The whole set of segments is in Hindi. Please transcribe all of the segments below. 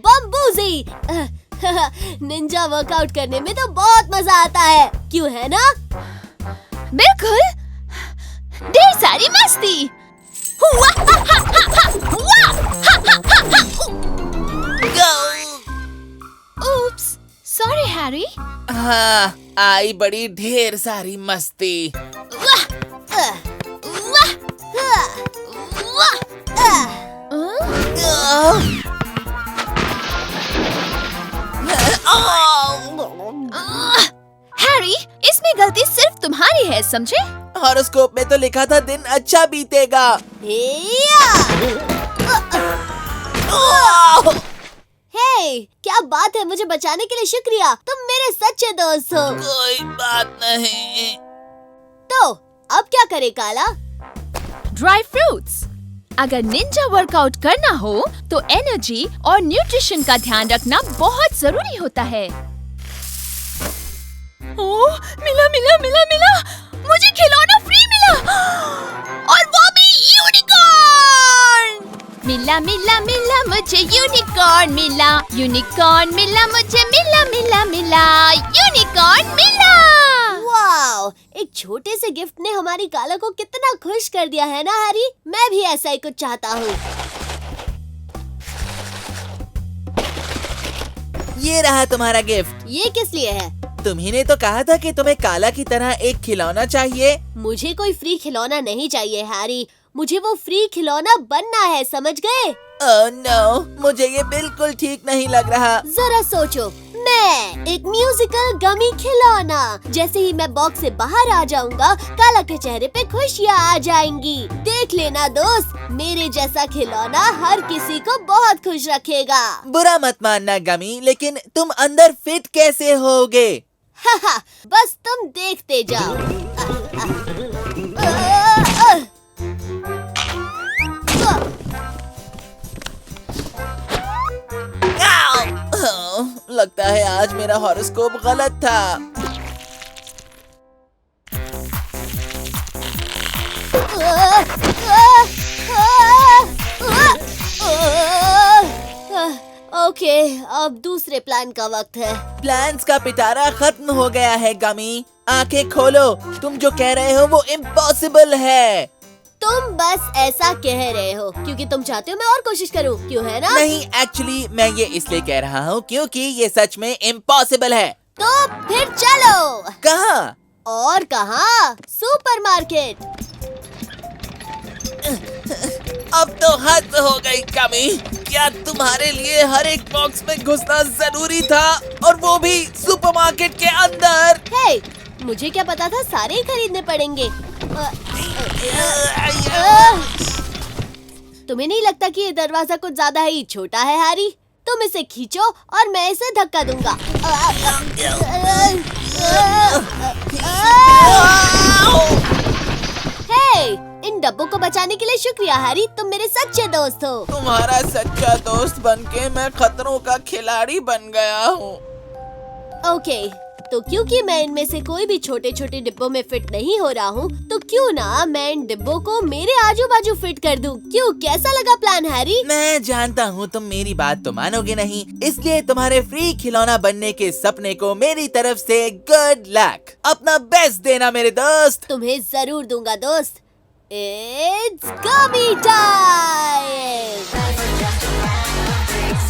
बम्बूजी! निंजा वर्कआउट करने में तो बहुत मजा आता है, क्यों है ना? बिल्कुल, ढेर सारी मस्ती। Oops, sorry Harry. हाँ, आई बड़ी ढेर सारी मस्ती। हैरी, इसमें गलती सिर्फ तुम्हारी है, समझे? हॉरोस्कोप में तो लिखा था दिन अच्छा बीतेगा। हे, क्या बात है, मुझे बचाने के लिए शुक्रिया, तुम मेरे सच्चे दोस्त हो। कोई बात नहीं। तो अब क्या करे काला? Dry fruits. अगर निंजा वर्कआउट करना हो तो एनर्जी और न्यूट्रिशन का ध्यान रखना बहुत जरूरी होता है। ओह, मिला मिला मिला मिला, मुझे खिलौना फ्री मिला, और वो भी यूनिकॉर्न। मिला मिला मिला मुझे यूनिकॉर्न मिला, यूनिकॉर्न मिला मुझे, मिला मिला मिला यूनिकॉर्न मिला। वाओ, एक छोटे से गिफ्ट ने हमारी काला को कितना खुश कर दिया है ना हैरी? मैं भी ऐसा ही कुछ चाहता हूँ। ये रहा तुम्हारा गिफ्ट। ये किस लिए है? तुम्ही ने तो कहा था कि तुम्हें काला की तरह एक खिलौना चाहिए। मुझे कोई फ्री खिलौना नहीं चाहिए हैरी, मुझे वो फ्री खिलौना बनना है, समझ गए? ओह नो, मुझे ये बिल्कुल ठीक नहीं लग रहा। जरा सोचो, मैं एक म्यूजिकल गमी खिलौना। जैसे ही मैं बॉक्स से बाहर आ जाऊंगा, काला के चेहरे पे खुशियाँ आ जाएंगी। देख लेना दोस्त, मेरे जैसा खिलौना हर किसी को बहुत खुश रखेगा। बुरा मत मानना गमी, लेकिन तुम अंदर फिट कैसे होगे? हाहा, बस तुम देखते जाओ। लगता है आज मेरा हॉरोस्कोप गलत था। ओके, अब दूसरे प्लान का वक्त है। प्लान्स का पिटारा खत्म हो गया है गमी। आंखें खोलो, तुम जो कह रहे हो वो इम्पॉसिबल है। तुम बस ऐसा कह रहे हो क्योंकि तुम चाहते हो मैं और कोशिश करूं, क्यों है ना? नहीं, एक्चुअली मैं ये इसलिए कह रहा हूँ क्योंकि ये सच में इम्पॉसिबल है। तो फिर चलो। कहाँ? और कहाँ? सुपरमार्केट। अब तो हद हो गई गमी। क्या तुम्हारे लिए हर एक बॉक्स में घुसना जरूरी था, और वो भी सुपरमार्केट के अंदर? हे, मुझे क्या पता था सारे ही खरीदने पड़ेंगे। तुम्हें नहीं लगता कि ये दरवाजा कुछ ज्यादा ही छोटा है हैरी? तुम इसे खींचो और मैं इसे धक्का दूंगा। हे, इन डब्बों को बचाने के लिए शुक्रिया हैरी, तुम मेरे सच्चे दोस्त हो। तुम्हारा सच्चा दोस्त बनके मैं खतरों का खिलाड़ी बन गया हूँ। ओके, तो क्योंकि मैं इनमें से कोई भी छोटे छोटे डिब्बों में फिट नहीं हो रहा हूँ, तो क्यों ना मैं इन डिब्बों को मेरे आजू बाजू फिट कर दूँ। क्यों, कैसा लगा प्लान हैरी? मैं जानता हूँ तुम मेरी बात तो मानोगे नहीं, इसलिए तुम्हारे फ्री खिलौना बनने के सपने को मेरी तरफ से गुड लक। अपना बेस्ट देना मेरे दोस्त। तुम्हें जरूर दूंगा दोस्त। It's gummy time! Life is just a bag of tricks.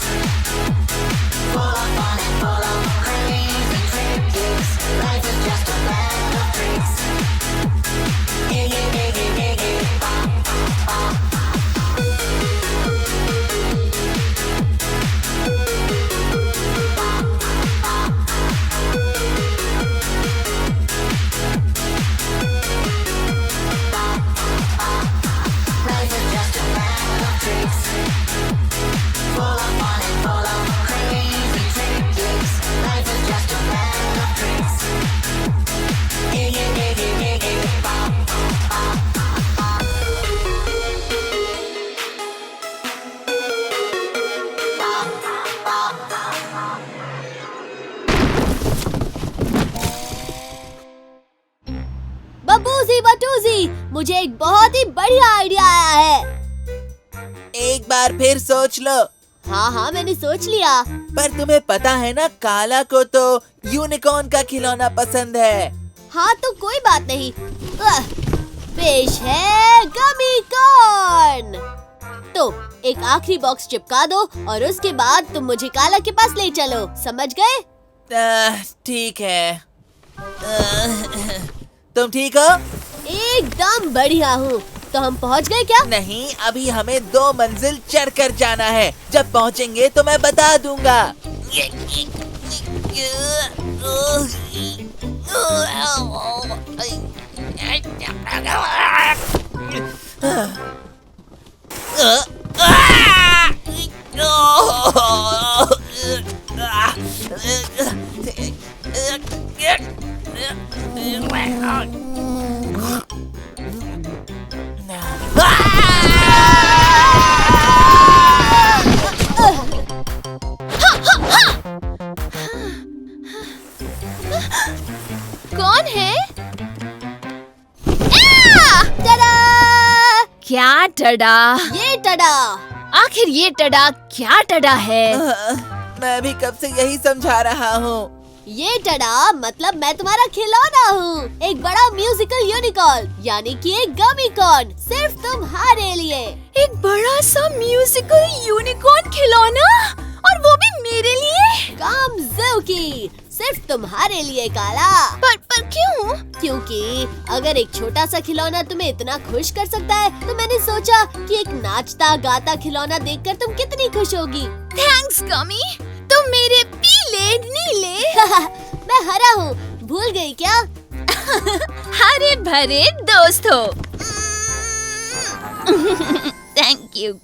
बटूजी, मुझे एक बहुत ही बढ़िया आइडिया आया है। एक बार फिर सोच लो। हाँ, मैंने सोच लिया। पर तुम्हें पता है ना, काला को तो यूनिकॉर्न का खिलौना पसंद है। हाँ, तो कोई बात नहीं। पेश है गमी कॉर्न। तो एक आखिरी बॉक्स चिपका दो और उसके बाद तुम मुझे काला के पास ले चलो, समझ गए? ठीक है। तुम ठीक हो? एकदम बढ़िया हूँ। तो हम पहुँच गए क्या? नहीं, अभी हमें 2 मंजिल चढ़कर जाना है। जब पहुँचेंगे तो मैं बता दूंगा। कौन है? टडा! क्या टडा? ये टडा। आखिर ये टडा क्या टडा है? मैं भी कब से यही समझा रहा हूँ। ये टडा मतलब मैं तुम्हारा खिलौना हूँ, एक बड़ा म्यूजिकल यूनिकॉर्न, यानी कि एक गमी कॉर्न, सिर्फ तुम्हारे लिए। एक बड़ा सा म्यूजिकल यूनिकॉर्न खिलौना, और वो भी मेरे लिए? कामज़ुकी, सिर्फ तुम्हारे लिए काला। पर क्यों? क्योंकि अगर एक छोटा सा खिलौना तुम्हें इतना खुश कर सकता है, तो मैंने सोचा कि एक नाचता गाता खिलौना देखकर तुम कितनी खुश होगी। थैंक्स गमी, तुम मेरे पीले नीले मैं हरा हूँ, भूल गई क्या? हरे भरे दोस्त हो। Thank you.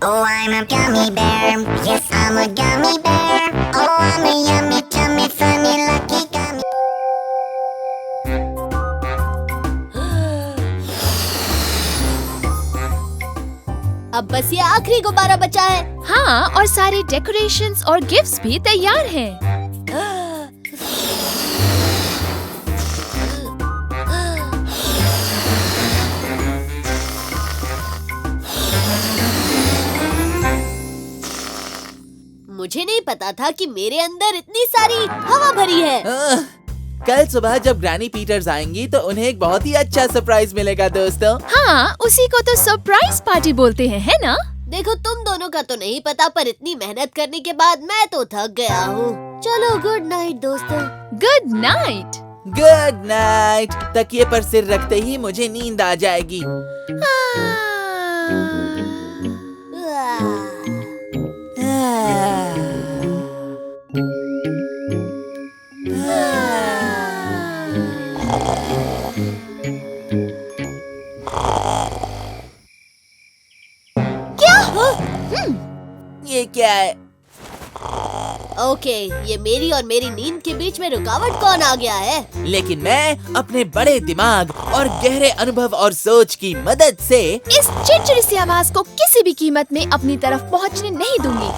Oh, I'm a gummy bear. Yes, I'm a gummy bear. Oh, I'm a yummy, tummy, funny, lucky gummy. अब बस ये आखिरी गुब्बारा बचा है। हाँ, और सारे डेकोरेशंस और गिफ्ट्स भी तैयार हैं। मुझे नहीं पता था कि मेरे अंदर इतनी सारी हवा भरी है। कल सुबह जब ग्रैनी पीटर्स आएंगी तो उन्हें एक बहुत ही अच्छा सरप्राइज मिलेगा दोस्तों। हाँ, उसी को तो सरप्राइज पार्टी बोलते हैं, है ना? देखो, तुम दोनों का तो नहीं पता, पर इतनी मेहनत करने के बाद मैं तो थक गया हूँ। चलो, गुड नाइट दोस्तों। Good night. Good night. तकिए पर सिर रखते ही मुझे नींद आ जाएगी। ये क्या है? ओके, ये मेरी और मेरी नींद के बीच में रुकावट कौन आ गया है? लेकिन मैं अपने बड़े दिमाग और गहरे अनुभव और सोच की मदद से इस चिड़चिड़ी सी आवाज को किसी भी कीमत में अपनी तरफ पहुंचने नहीं दूंगी।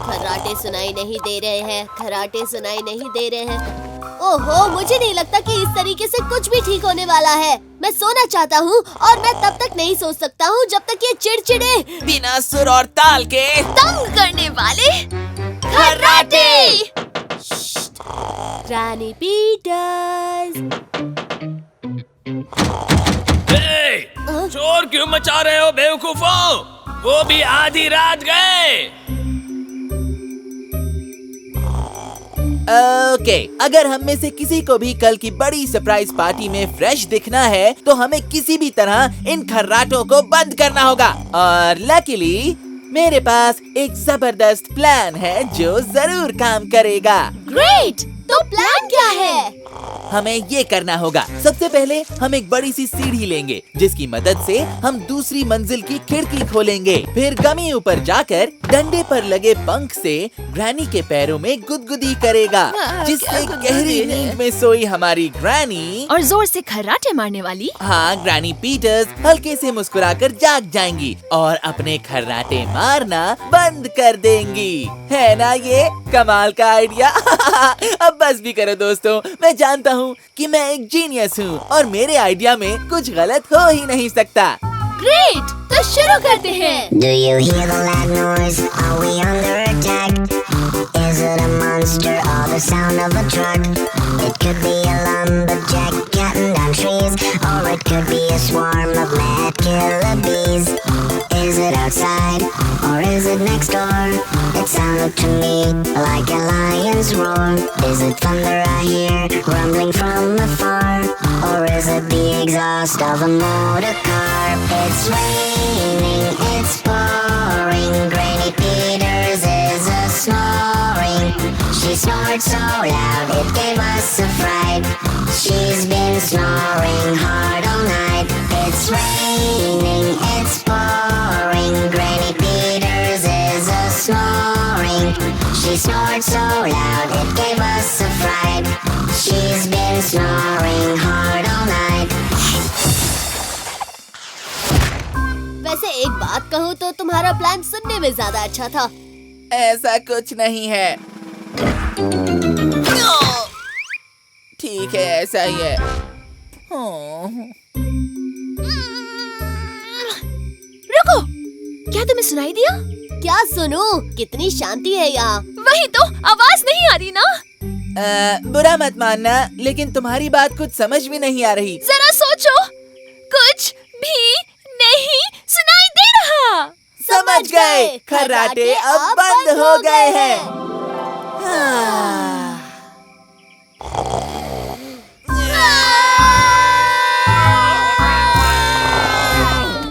खर्राटे सुनाई नहीं दे रहे हैं, खर्राटे सुनाई नहीं दे रहे हैं। ओहो, मुझे नहीं लगता कि इस तरीके से कुछ भी ठीक होने वाला है। मैं सोना चाहता हूँ और मैं तब तक नहीं सो सकता हूँ जब तक ये चिड़चिड़े बिना सुर और ताल के तंग करने वाले खर्राटे। Granny Peters. शोर क्यों मचा रहे हो बेवकूफों? वो भी आधी रात गए। ओके, अगर हम में से किसी को भी कल की बड़ी सरप्राइज पार्टी में फ्रेश दिखना है तो हमें किसी भी तरह इन खर्राटों को बंद करना होगा। और लकीली मेरे पास एक जबरदस्त प्लान है जो जरूर काम करेगा। ग्रेट! तो प्लान क्या है? हमें ये करना होगा। सबसे पहले हम एक बड़ी सी सीढ़ी लेंगे जिसकी मदद से हम दूसरी मंजिल की खिड़की खोलेंगे। फिर गमी ऊपर जाकर डंडे पर लगे पंख से ग्रैनी के पैरों में गुदगुदी करेगा, जिससे गहरी नींद में सोई हमारी ग्रैनी और जोर से खर्राटे मारने वाली हाँ ग्रैनी पीटर्स हल्के से मुस्कुराकर जाग जाएंगी और अपने खर्राटे मारना बंद कर देंगी। है ना ये कमाल का आइडिया? अब बस भी करो दोस्तों, मैं जानता हूँ कि मैं एक जीनियस हूँ और मेरे आइडिया में कुछ गलत हो ही नहीं सकता। ग्रेट, तो शुरू करते हैं। Do you hear the loud noise? Are we under attack? Is it a monster or the sound of a truck? It could be a lumberjack cutting down trees, or it could be a swarm of mad killer bees. Is it outside or is it next door? It sounded to me like a lion's roar. Is it thunder I hear rumbling from afar, or is it the exhaust of a motor car? It's raining, it's pouring. Granny Peters is a snoring. She snored so loud it gave us a fright. She's been snoring hard all night. It's raining, it's pouring. Granny Peters is a snoring. She snored so loud it gave us a fright. She's been snoring hard all night. वैसे एक बात कहूँ तो तुम्हारा प्लान सुनने में ज्यादा अच्छा था। ऐसा कुछ नहीं है। ठीक है, ऐसा ही है। रुको, क्या तुम्हें सुनाई दिया? क्या सुनूं? कितनी शांति है यहाँ। वही तो, आवाज नहीं आ रही ना। बुरा मत मानना, लेकिन तुम्हारी बात कुछ समझ में नहीं आ रही। जरा सोचो, कुछ भी नहीं सुनाई दे रहा। समझ गए, खर्राटे अब बंद हो गए हैं।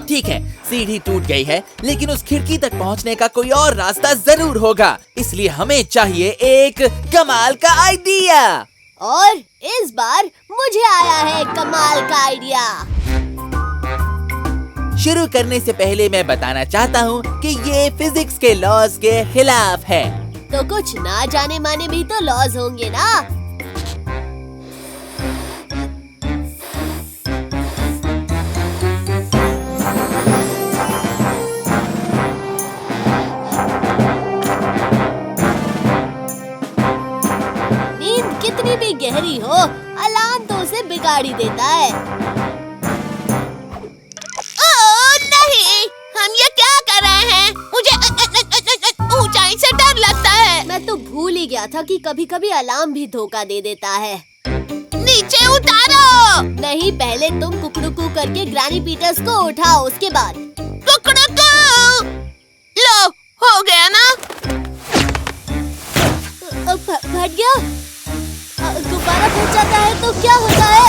ठीक है, सीढ़ी टूट गई है, लेकिन उस खिड़की तक पहुंचने का कोई और रास्ता जरूर होगा। इसलिए हमें चाहिए एक कमाल का आइडिया। और इस बार मुझे आया है कमाल का आइडिया। शुरू करने से पहले मैं बताना चाहता हूँ कि ये फिजिक्स के लॉज के खिलाफ है। तो कुछ ना जाने माने भी तो लॉज होंगे ना। नींद कितनी भी गहरी हो, अलार्म तो उसे बिगाड़ ही देता है। हम ये क्या कर रहे हैं? मुझे ऊंचाई से डर लगता है। मैं तो भूल ही गया था कि कभी-कभी अलार्म भी धोखा दे देता है। नीचे उतारो। नहीं, पहले तुम कुकड़ुकू करके ग्रैनी पीटर्स को उठाओ, उसके बाद। कुकड़ुकू, लो, हो गया ना? फट गया। दोबारा फट जाता है तो क्या होता है?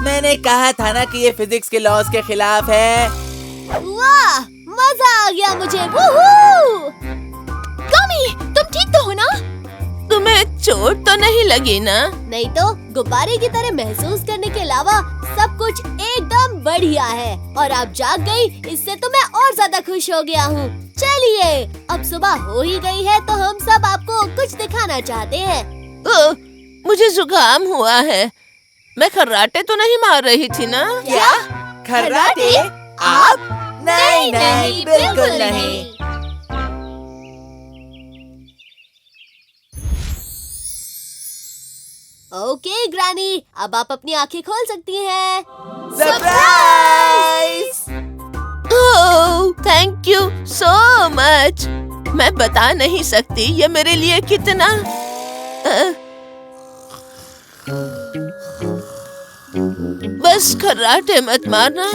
मैंने कहा था ना कि ये फिजिक्स के लॉज के खिलाफ है। वाह, मजा आ गया मुझे। वूहू! गमी, तुम ठीक तो हो ना? तुम्हें चोट तो नहीं लगी ना? नहीं तो, गुब्बारे की तरह महसूस करने के अलावा सब कुछ एकदम बढ़िया है। और आप जाग गई, इससे तो मैं और ज्यादा खुश हो गया हूँ। चलिए, अब सुबह हो ही गई है तो हम सब आपको कुछ दिखाना चाहते हैं। मुझे जुकाम हुआ है। मैं खर्राटे तो नहीं मार रही थी ना? क्या? खर्राटे? आप? नहीं नहीं, बिल्कुल नहीं। ओके ग्रैनी, अब आप अपनी आंखें खोल सकती हैं। Surprise! Oh, thank you so much. मैं बता नहीं सकती ये मेरे लिए कितना बस खर्राटे मत मारना।